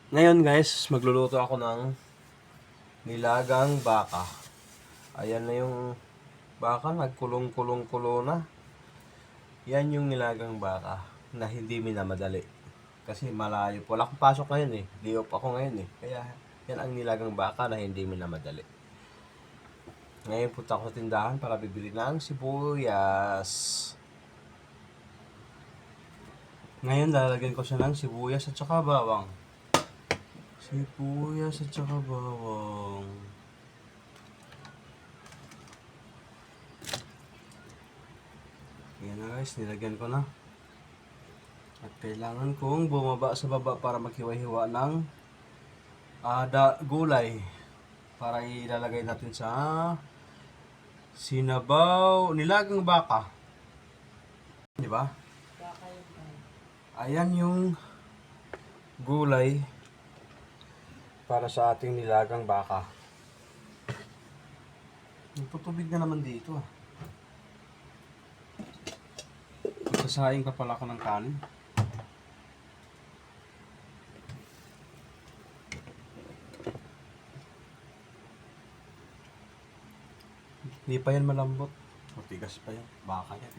Ngayon guys, magluluto ako ng nilagang baka. Ayan na yung baka, nagkulong-kulong-kulo na. Yan yung nilagang baka na hindi minamadali. Kasi malayo po. Wala akong pasok ngayon eh. Day off ako ngayon eh. Kaya yan ang nilagang baka na hindi minamadali. Ngayon punta ako sa tindahan para bibili ng sibuyas. Ngayon lalagyan ko siya ng sibuyas at saka bawang. Sibuyas at saka bawang. Yan na guys, nilagyan ko na. At kailangan kong bumaba sa baba para maghiwa-hiwa ng gulay. Para ilalagay natin sa sinabaw, nilagang baka. Di ba? Ayan yung gulay para sa ating nilagang baka. Tutubig na naman dito ah. Magsasaing pa pala ako ng kanin. Hindi pa yan malambot. Matigas pa yan. Baka yan.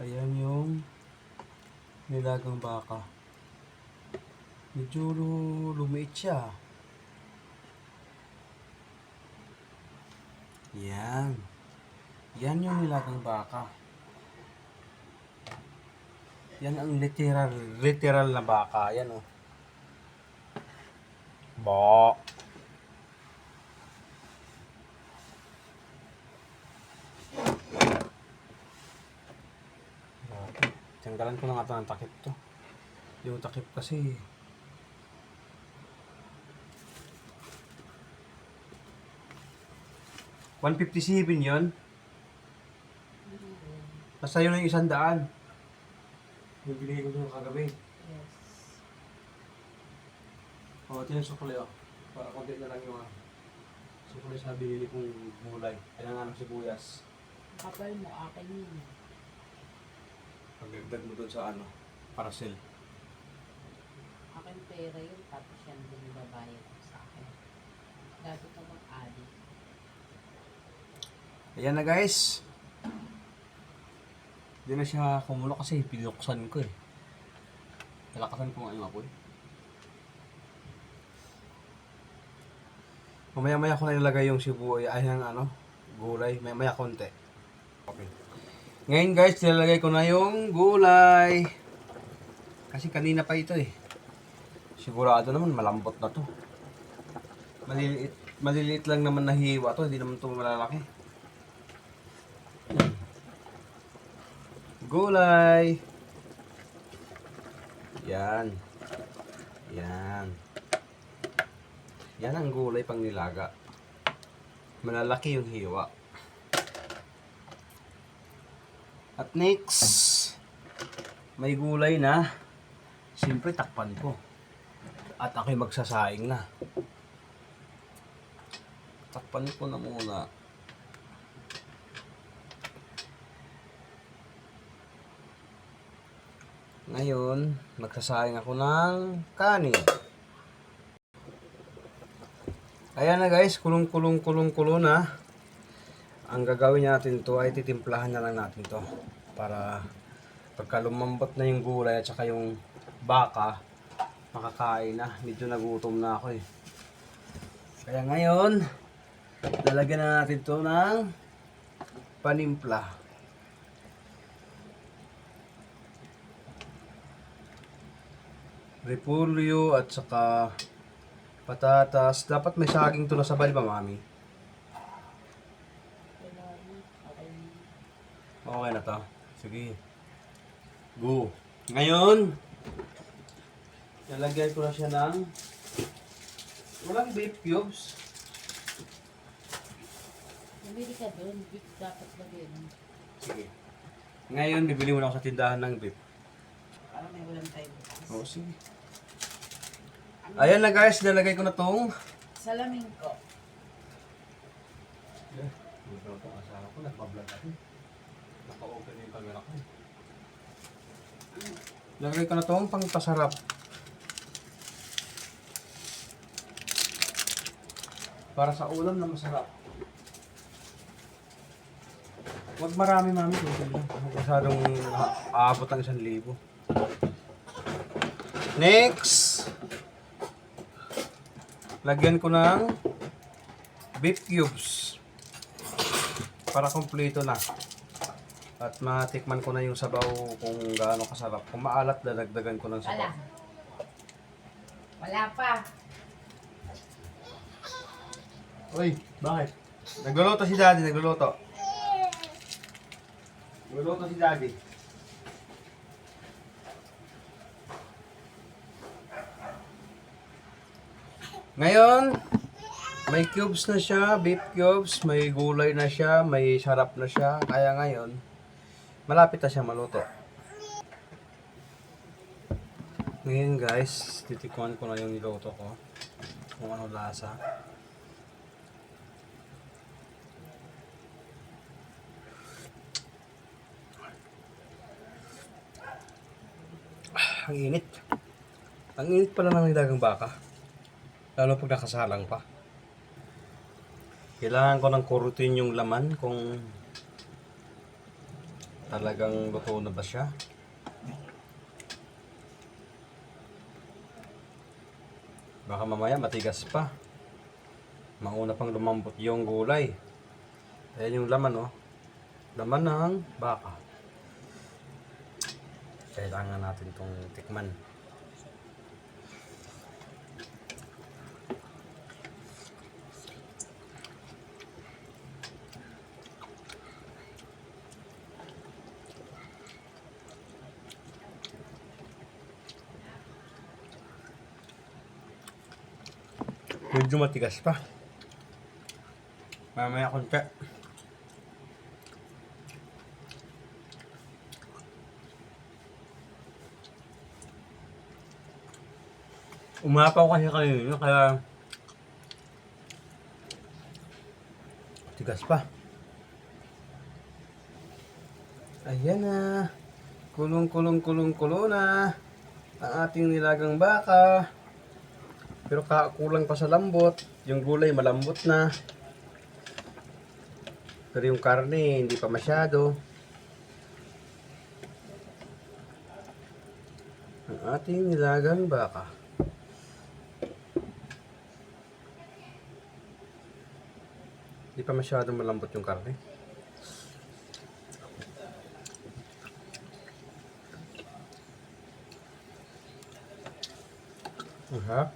Ayan yung nilagang baka. Medyo lumiit siya. Yan. Yan yung nilagang baka. Yan ang literal na baka. Yan oh. Bo. Tanggalan ko na nga ito ng takip to. Yung takip kasi 157 yun. Basta yun ang 100. Yung binigay ko doon kagabi. Yes. O, ito yung sukli o. Para konti na lang yung sukli sa binili kong gulay. Kaya nga ng sibuyas. Kapal mo, akin yun. Pagdagdag mo doon sa parcel. Akin pera yun, tapos yan din babayad ko sa akin. Dapat ka mag-adi. Ayan na guys. Hindi na siya kumulo kasi pinuksan ko eh. Nalakasan ko nga yung apoy. Mamaya-maya ko na ilagay yung sibuyas, ay yung gulay. Maya-maya konti. Okay. Ngayon guys, nilalagay ko na yung gulay. Kasi kanina pa ito eh. Sigurado naman malambot na to. Maliliit lang naman na hiwa to, hindi naman to malalaki. Gulay. Yan. Yan. Yan ang gulay pang nilaga. Malalaki yung hiwa. At next, may gulay na. Siyempre takpan ko. At ako'y magsasaing na. Takpan ko na muna. Ngayon, magsasaing ako ng kanin. Ayan na guys, kulong na. Ang gagawin natin to ay titimplahan na lang natin to. Para pagka lumambot na yung gulay at saka yung baka, makakain na. Medyo nagutom na ako eh. Kaya ngayon, lalagyan na natin to ng panimpla. Repolyo at saka patatas. Dapat may saging to na sabay ba, mami? Okay na to. Sige. Go. Ngayon, lalagyan ko na siya ng walang beef cubes. Nabili ka doon, dapat lagyan. Sige. Ngayon, bibili muna ako sa tindahan ng beef. Para may walang tayo bukas. Oo, sige. Ayan na guys, lalagay ko na tong Salamin ko. Ito po, asawa ko, nagpa-vlog ako. Naka-open yung camera ko. Lagay ko na itong pangpasarap. Para sa ulam na masarap. Huwag marami mami. Kunti lang. Masyadong aabot ng 1,000. Next! Lagyan ko ng beef cubes. Para kompleto na. At matikman ko na yung sabaw kung gaano kasarap. Kung maalat, dadagdagan ko ng sabaw. Wala pa. Uy, bakit? Nagluluto si Daddy, nagluluto. Nagluluto si Daddy. Ngayon, may cubes na siya, beef cubes, may gulay na siya, may sarap na siya. Kaya ngayon, malapit na siya maluto. Ngayon guys, titikman ko na yung niluto ko. Kung ano lasa. Ang init. Ang init pala ng nilagang baka. Lalo pag nakasalang pa. Kailangan ko ng kurutin yung laman kung talagang luto na ba siya. Baka mamaya matigas pa. Mauna pang lumambot yung gulay. Ayan yung laman, oh. Laman ng baka. Kailangan natin itong tikman. Medyo matigas pa. Mamaya konti. Umapaw kasi kanina kaya tigas pa. Ayan na. Kulong na ang ating nilagang baka. Pero kulang pa sa lambot. Yung gulay malambot na. Pero yung karne hindi pa masyado. Ang ating nilagang baka. Hindi pa masyadong malambot yung karne. Aha.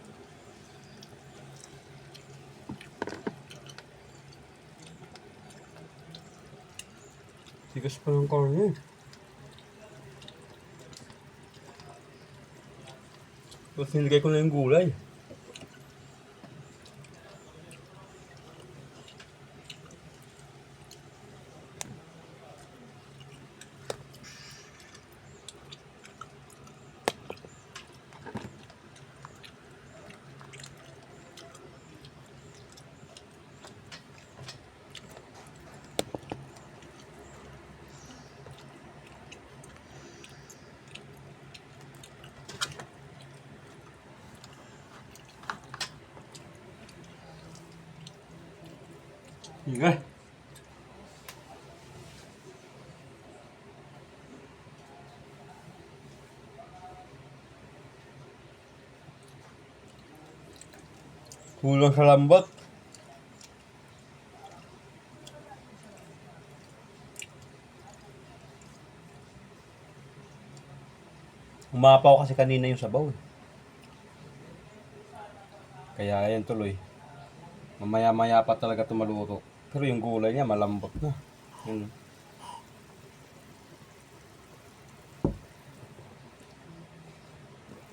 Tigas pa ng karne. Tapos nilagay ko na yung gulay. Sige. Kulang sa lambot. Umapaw kasi kanina yung sabaw. Kaya ayan tuloy. Mamaya-maya pa talaga tumaluto. Pero yung gulay niya malambot na. Yun.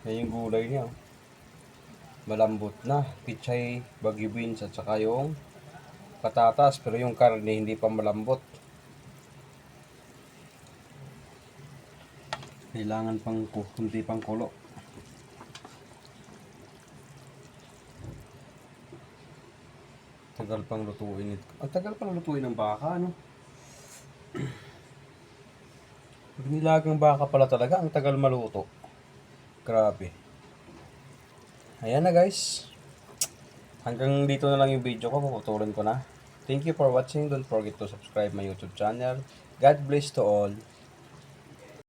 Yan yung gulay niya. Malambot na. Pichay, baggy beans at saka yung patatas. Pero yung karne hindi pa malambot. Kailangan pang kunti pang kulo. Tagal pang lutuin ito. Ang tagal pang lutuin ng baka, no? Pag nilagang baka pala talaga, ang tagal maluto. Grabe. Ayan na guys. Hanggang dito na lang yung video ko. Puputulin ko na. Thank you for watching. Don't forget to subscribe my YouTube channel. God bless to all.